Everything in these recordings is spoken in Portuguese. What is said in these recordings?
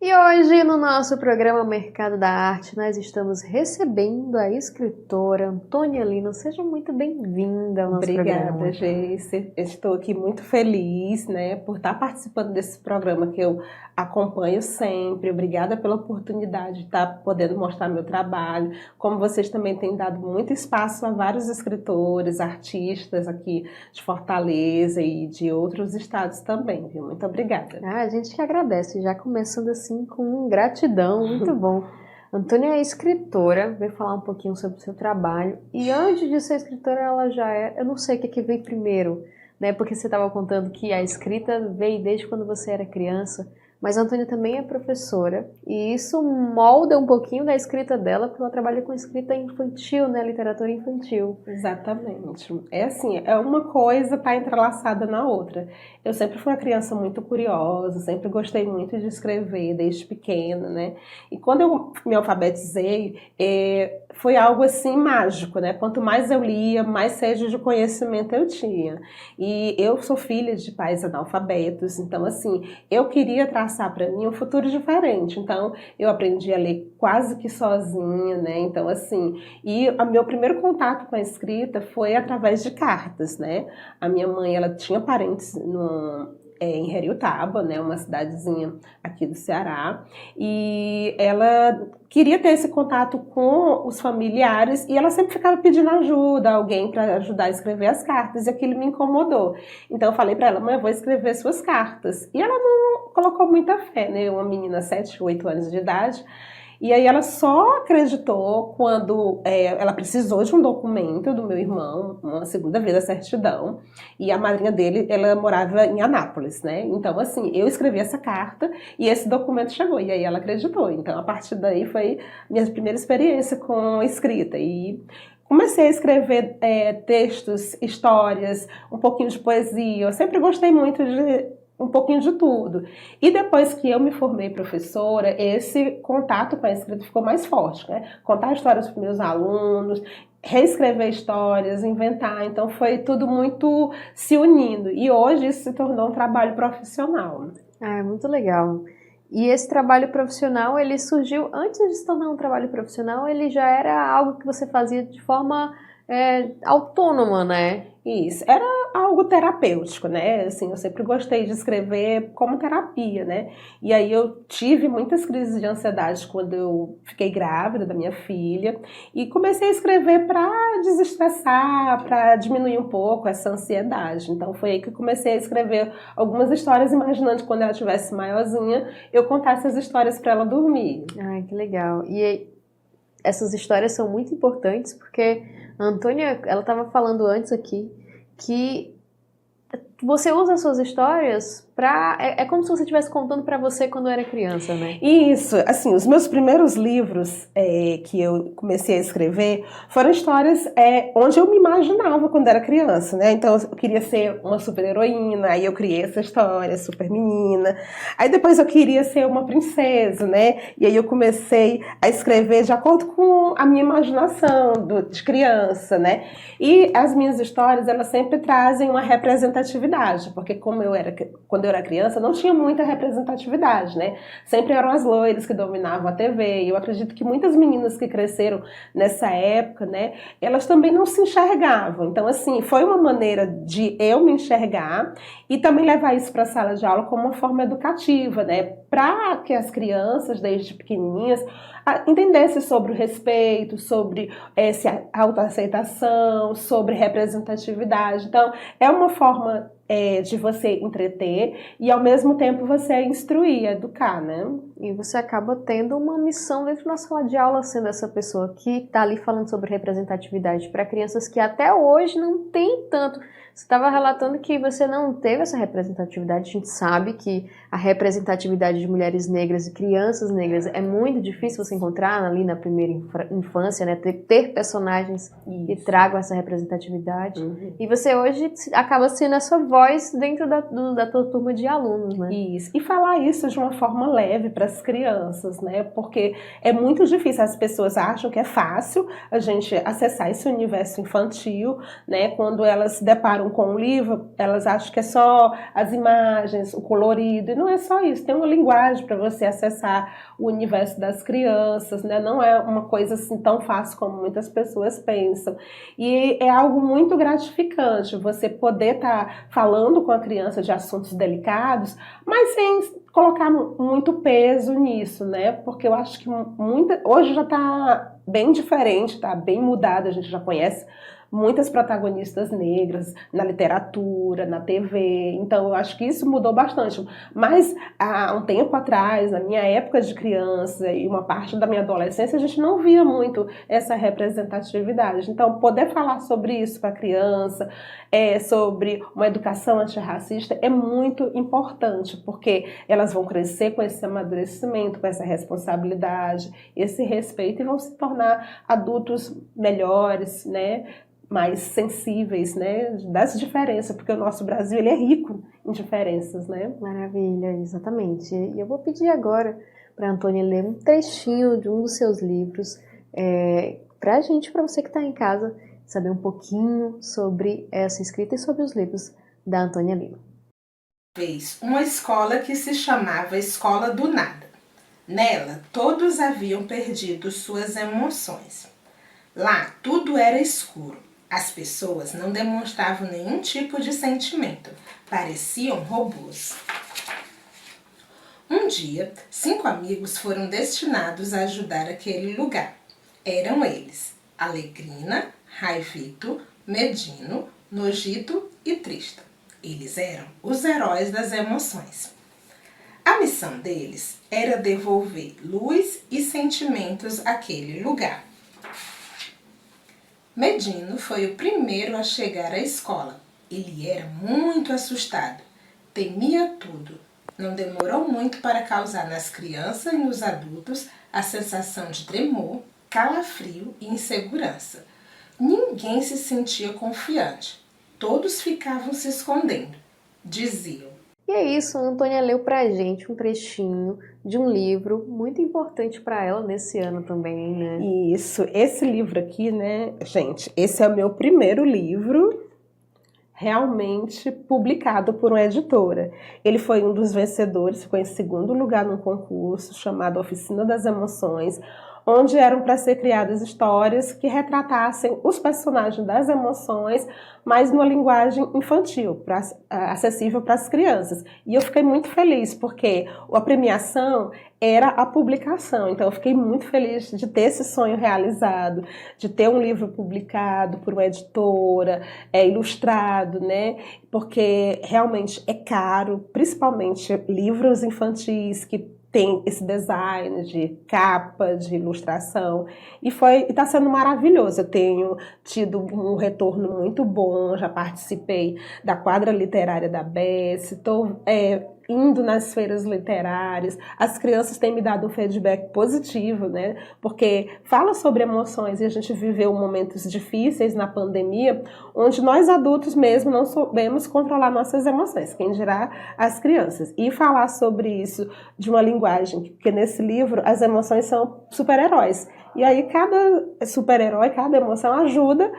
E hoje, no nosso programa Mercado da Arte, nós estamos recebendo a escritora Antônia Lino. Seja muito bem-vinda ao nosso programa. Obrigada, Geice. Estou aqui muito feliz, por estar participando desse programa que eu acompanho sempre. Obrigada pela oportunidade de estar podendo mostrar meu trabalho. Como vocês também têm dado muito espaço a vários escritores, artistas aqui de Fortaleza e de outros estados também, viu? Muito obrigada. A gente que agradece, já começando assim com gratidão, muito bom. Antônia é escritora, veio falar um pouquinho sobre o seu trabalho. E antes de ser escritora, ela já é... Eu não sei o que veio primeiro, né? Porque você estava contando que a escrita veio desde quando você era criança. Mas a Antônia também é professora. E isso molda um pouquinho da escrita dela, porque ela trabalha com escrita infantil, né? Literatura infantil. Exatamente. É assim, é uma coisa tá entrelaçada na outra. Eu sempre fui uma criança muito curiosa, sempre gostei muito de escrever desde pequena, né? E quando eu me alfabetizei, foi algo assim mágico, né? Quanto mais eu lia, mais sede de conhecimento eu tinha. E eu sou filha de pais analfabetos, então assim, eu queria traçar para mim um futuro diferente. Então eu aprendi a ler quase que sozinha, né? Então assim, e o meu primeiro contato com a escrita foi através de cartas, né? A minha mãe, ela tinha parentes em Heriotaba, né, uma cidadezinha aqui do Ceará, e ela queria ter esse contato com os familiares e ela sempre ficava pedindo ajuda, alguém para ajudar a escrever as cartas, e aquilo me incomodou. Então eu falei para ela: mãe, eu vou escrever suas cartas. E ela não colocou muita fé, né, uma menina 7, 8 anos de idade. E aí ela só acreditou quando ela precisou de um documento do meu irmão, uma segunda vez a certidão, e a madrinha dele, ela morava em Anápolis, né? Então, assim, eu escrevi essa carta e esse documento chegou, e aí ela acreditou. Então, a partir daí foi minha primeira experiência com escrita. E comecei a escrever textos, histórias, um pouquinho de poesia. Eu sempre gostei muito de um pouquinho de tudo. E depois que eu me formei professora, esse contato com a escrita ficou mais forte, né? Contar histórias para os meus alunos, reescrever histórias, inventar. Então foi tudo muito se unindo. E hoje isso se tornou um trabalho profissional. É muito legal. E esse trabalho profissional, ele surgiu antes de se tornar um trabalho profissional, ele já era algo que você fazia de forma autônoma, né? Isso, era algo terapêutico, né? Assim, eu sempre gostei de escrever como terapia, né? E aí eu tive muitas crises de ansiedade quando eu fiquei grávida da minha filha e comecei a escrever para desestressar, para diminuir um pouco essa ansiedade. Então foi aí que eu comecei a escrever algumas histórias, imaginando que quando ela estivesse maiorzinha, eu contasse as histórias para ela dormir. Ai, que legal. E essas histórias são muito importantes porque a Antônia, ela estava falando antes aqui que você usa as suas histórias pra... É como se você estivesse contando pra você quando era criança, né? Isso, assim, os meus primeiros livros que eu comecei a escrever foram histórias onde eu me imaginava quando era criança, né? Então eu queria ser uma super heroína, aí eu criei essa história, super menina. Aí depois eu queria ser uma princesa, né? E aí eu comecei a escrever de acordo com a minha imaginação de criança, né? E as minhas histórias, elas sempre trazem uma representatividade, porque quando eu era criança, não tinha muita representatividade, né? Sempre eram as loiras que dominavam a TV, e eu acredito que muitas meninas que cresceram nessa época, né, elas também não se enxergavam. Então, assim, foi uma maneira de eu me enxergar e também levar isso para a sala de aula como uma forma educativa, né? Para que as crianças, desde pequenininhas, entendessem sobre o respeito, sobre autoaceitação, sobre representatividade. Então, é uma forma de você entreter e ao mesmo tempo você instruir, educar, né? E você acaba tendo uma missão dentro da sala de aula, sendo essa pessoa que está ali falando sobre representatividade para crianças que até hoje não tem tanto. Você estava relatando que você não teve essa representatividade. A gente sabe que a representatividade de mulheres negras e crianças negras é muito difícil você encontrar ali na primeira infância, né? Ter personagens que tragam essa representatividade. Uhum. E você hoje acaba sendo essa voz dentro da tua turma de alunos, né? Isso. E falar isso de uma forma leve para as crianças, né? Porque é muito difícil. As pessoas acham que é fácil a gente acessar esse universo infantil, né? Quando elas se deparam deparam com o livro, elas acham que é só as imagens, o colorido, e não é só isso, tem uma linguagem para você acessar o universo das crianças, né? Não é uma coisa assim tão fácil como muitas pessoas pensam. E é algo muito gratificante você poder estar falando com a criança de assuntos delicados, mas sem colocar muito peso nisso, né? Porque eu acho que hoje já está bem diferente, está bem mudado, a gente já conhece muitas protagonistas negras na literatura, na TV, então eu acho que isso mudou bastante. Mas há um tempo atrás, na minha época de criança e uma parte da minha adolescência, a gente não via muito essa representatividade. Então, poder falar sobre isso para a criança, sobre uma educação antirracista, é muito importante, porque elas vão crescer com esse amadurecimento, com essa responsabilidade, esse respeito, e vão se tornar adultos melhores, né? Mais sensíveis, né, das diferenças, porque o nosso Brasil ele é rico em diferenças, né? Maravilha, exatamente. E eu vou pedir agora para a Antônia ler um trechinho de um dos seus livros, para a gente, para você que está em casa, saber um pouquinho sobre essa escrita e sobre os livros da Antônia Lima. Fez uma escola que se chamava Escola do Nada. Nela, todos haviam perdido suas emoções. Lá, tudo era escuro. As pessoas não demonstravam nenhum tipo de sentimento, pareciam robôs. Um dia, 5 amigos foram destinados a ajudar aquele lugar. Eram eles: Alegrina, Raivito, Medino, Nojito e Trista. Eles eram os heróis das emoções. A missão deles era devolver luz e sentimentos àquele lugar. Medino foi o primeiro a chegar à escola. Ele era muito assustado, temia tudo. Não demorou muito para causar nas crianças e nos adultos a sensação de tremor, calafrio e insegurança. Ninguém se sentia confiante. Todos ficavam se escondendo. Diziam: E é isso, a Antônia leu pra gente um trechinho de um livro muito importante para ela nesse ano também, né? Isso, esse livro aqui, né, gente, esse é o meu primeiro livro realmente publicado por uma editora. Ele foi um dos vencedores, ficou em segundo lugar num concurso chamado Oficina das Emoções, onde eram para ser criadas histórias que retratassem os personagens das emoções, mas numa linguagem infantil, acessível para as crianças. E eu fiquei muito feliz, porque a premiação era a publicação, então eu fiquei muito feliz de ter esse sonho realizado, de ter um livro publicado por uma editora, ilustrado, né? Porque realmente é caro, principalmente livros infantis que tem esse design de capa, de ilustração, e está sendo maravilhoso. Eu tenho tido um retorno muito bom, já participei da quadra literária da BES, estou indo nas feiras literárias, as crianças têm me dado um feedback positivo, né? Porque fala sobre emoções e a gente viveu momentos difíceis na pandemia, onde nós adultos mesmo não soubemos controlar nossas emoções, quem dirá as crianças. E falar sobre isso de uma linguagem, porque nesse livro as emoções são super-heróis. E aí cada super-herói, cada emoção ajuda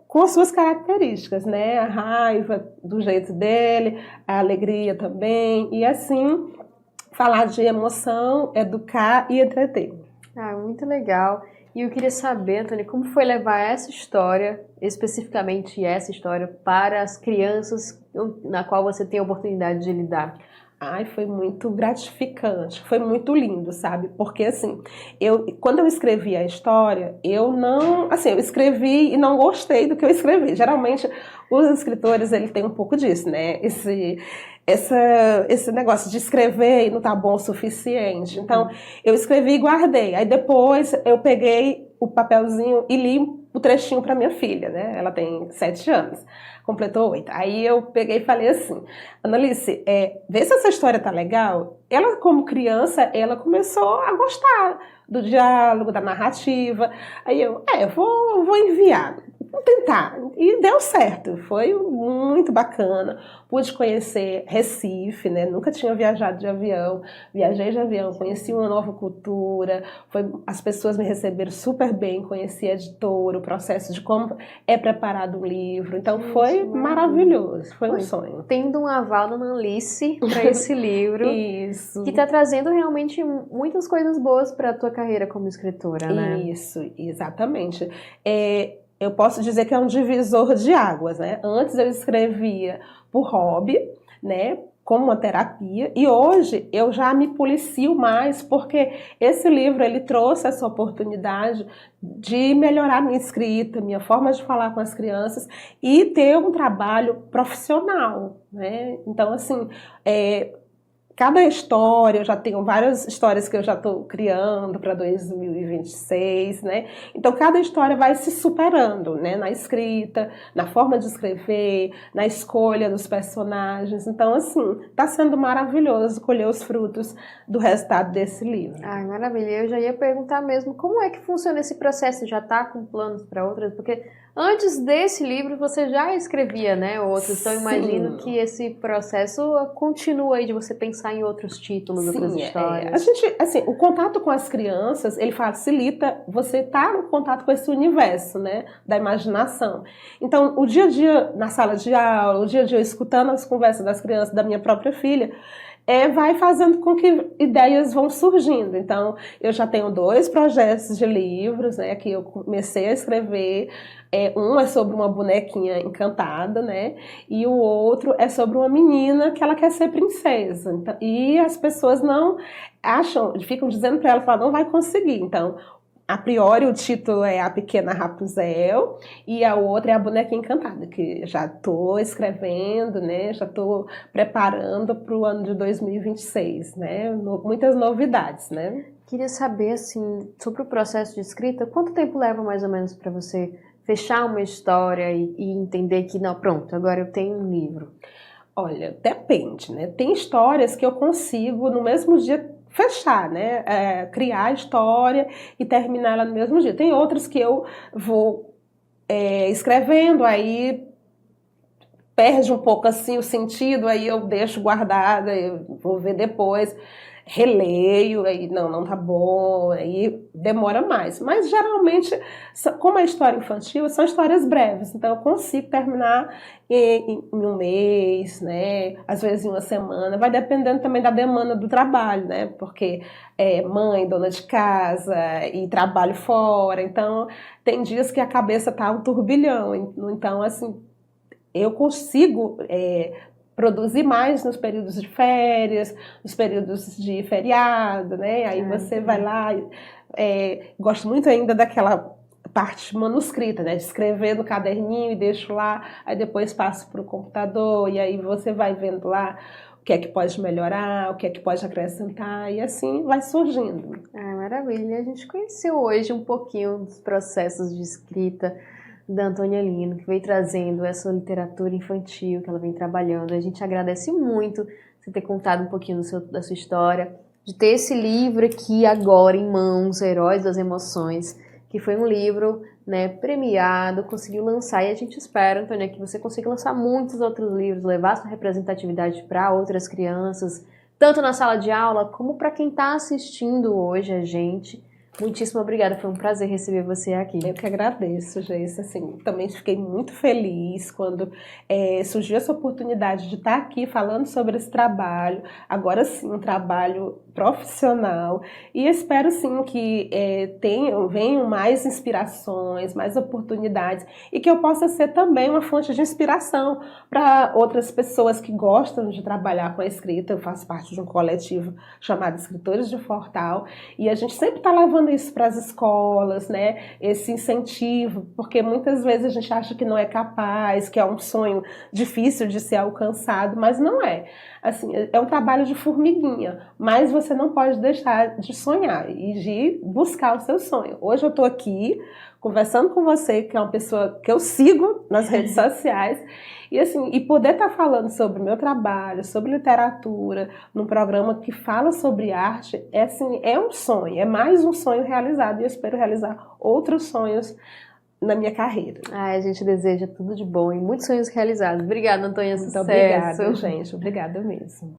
com as suas características, né? A raiva do jeito dele, a alegria também, e assim, falar de emoção, educar e entreter. Ah, muito legal. E eu queria saber, Antônia, como foi levar essa história, especificamente essa história, para as crianças na qual você tem a oportunidade de lidar? Ai, foi muito gratificante, foi muito lindo, sabe? Porque, assim, quando eu escrevi a história, eu escrevi e não gostei do que eu escrevi. Geralmente, os escritores, eles têm um pouco disso, né? Esse negócio de escrever e não tá bom o suficiente. Então, eu escrevi e guardei. Aí, depois, eu peguei o papelzinho e li o trechinho para minha filha, né? Ela tem 7 anos. Completou 8. Aí eu peguei e falei assim: Analice, vê se essa história tá legal. Ela, como criança, ela começou a gostar do diálogo, da narrativa. Aí eu vou enviar. vamos tentar. E deu certo, foi muito bacana. Pude conhecer Recife, né? Nunca tinha viajado de avião. Viajei de avião, conheci uma nova cultura. As pessoas me receberam super bem, conheci a editora, o processo de como é preparado um livro. Então foi maravilhoso, foi um sonho. Tendo um aval da Analice para esse livro. Isso. Que está trazendo realmente muitas coisas boas para a tua carreira como escritora, né? Isso, exatamente. Eu posso dizer que é um divisor de águas, né? Antes eu escrevia por hobby, né? Como uma terapia, e hoje eu já me policio mais, porque esse livro ele trouxe essa oportunidade de melhorar minha escrita, minha forma de falar com as crianças e ter um trabalho profissional, né? Então, assim, cada história, eu já tenho várias histórias que eu já estou criando para 2026, né? Então, cada história vai se superando, né? Na escrita, na forma de escrever, na escolha dos personagens. Então, assim, está sendo maravilhoso colher os frutos do resultado desse livro. Ai, maravilha. Eu já ia perguntar mesmo, como é que funciona esse processo? Já está com planos para outras? Porque antes desse livro você já escrevia, né, outros. Então, eu imagino que esse processo continua aí de você pensar em outros títulos, outras histórias. A gente, assim, o contato com as crianças, ele facilita você estar em contato com esse universo, né, da imaginação. Então, o dia a dia na sala de aula, o dia a dia escutando as conversas das crianças, da minha própria filha, vai fazendo com que ideias vão surgindo. Então, eu já tenho 2 projetos de livros, né, que eu comecei a escrever. Um é sobre uma bonequinha encantada, né, e o outro é sobre uma menina que ela quer ser princesa. Então, e as pessoas não acham, ficam dizendo para ela que ela não vai conseguir. Então, a priori, o título é A Pequena Rapunzel e a outra é A Bonequinha Encantada, que já estou escrevendo, né? Já estou preparando para o ano de 2026, né? Muitas novidades, né? Queria saber, assim, sobre o processo de escrita, quanto tempo leva mais ou menos para você fechar uma história e entender que, não, pronto, agora eu tenho um livro? Olha, depende, né? Tem histórias que eu consigo no mesmo dia fechar, né? Criar a história e terminar ela no mesmo dia. Tem outras que eu vou escrevendo, aí perde um pouco assim o sentido, aí eu deixo guardada, eu vou ver depois, releio, aí não tá bom, aí demora mais. Mas geralmente, como é história infantil, são histórias breves, então eu consigo terminar em um mês, né? Às vezes em uma semana, vai dependendo também da demanda do trabalho, né? Porque mãe, dona de casa e trabalho fora, então tem dias que a cabeça tá um turbilhão, então assim, eu consigo produzir mais nos períodos de férias, nos períodos de feriado, né? Aí você vai lá, gosto muito ainda daquela parte manuscrita, né? De escrever no caderninho e deixo lá, aí depois passo para o computador e aí você vai vendo lá o que é que pode melhorar, o que é que pode acrescentar e assim vai surgindo. Maravilha. A gente conheceu hoje um pouquinho dos processos de escrita da Antônia Lino, que veio trazendo essa literatura infantil que ela vem trabalhando. A gente agradece muito você ter contado um pouquinho da sua história, de ter esse livro aqui agora em mãos, Heróis das Emoções, que foi um livro, né, premiado, conseguiu lançar, e a gente espera, Antônia, que você consiga lançar muitos outros livros, levar sua representatividade para outras crianças, tanto na sala de aula, como para quem está assistindo hoje a gente. Muitíssimo obrigada, foi um prazer receber você aqui. Eu que agradeço, Geice, assim, também fiquei muito feliz quando surgiu essa oportunidade de estar aqui falando sobre esse trabalho, agora sim, um trabalho profissional, e espero sim que venham mais inspirações, mais oportunidades, e que eu possa ser também uma fonte de inspiração para outras pessoas que gostam de trabalhar com a escrita. Eu faço parte de um coletivo chamado Escritores de Fortal, e a gente sempre está levando isso para as escolas, né? Esse incentivo, porque muitas vezes a gente acha que não é capaz, que é um sonho difícil de ser alcançado, mas não é. Assim, é um trabalho de formiguinha, mas você não pode deixar de sonhar e de buscar o seu sonho. Hoje eu estou aqui conversando com você, que é uma pessoa que eu sigo nas redes sociais, e assim, e poder estar falando sobre o meu trabalho, sobre literatura, num programa que fala sobre arte, assim, é um sonho, é mais um sonho realizado, e eu espero realizar outros sonhos na minha carreira. Ai, a gente deseja tudo de bom e muitos sonhos realizados. Obrigada, Antônia. Muito Sucesso. obrigada, gente. Obrigada mesmo.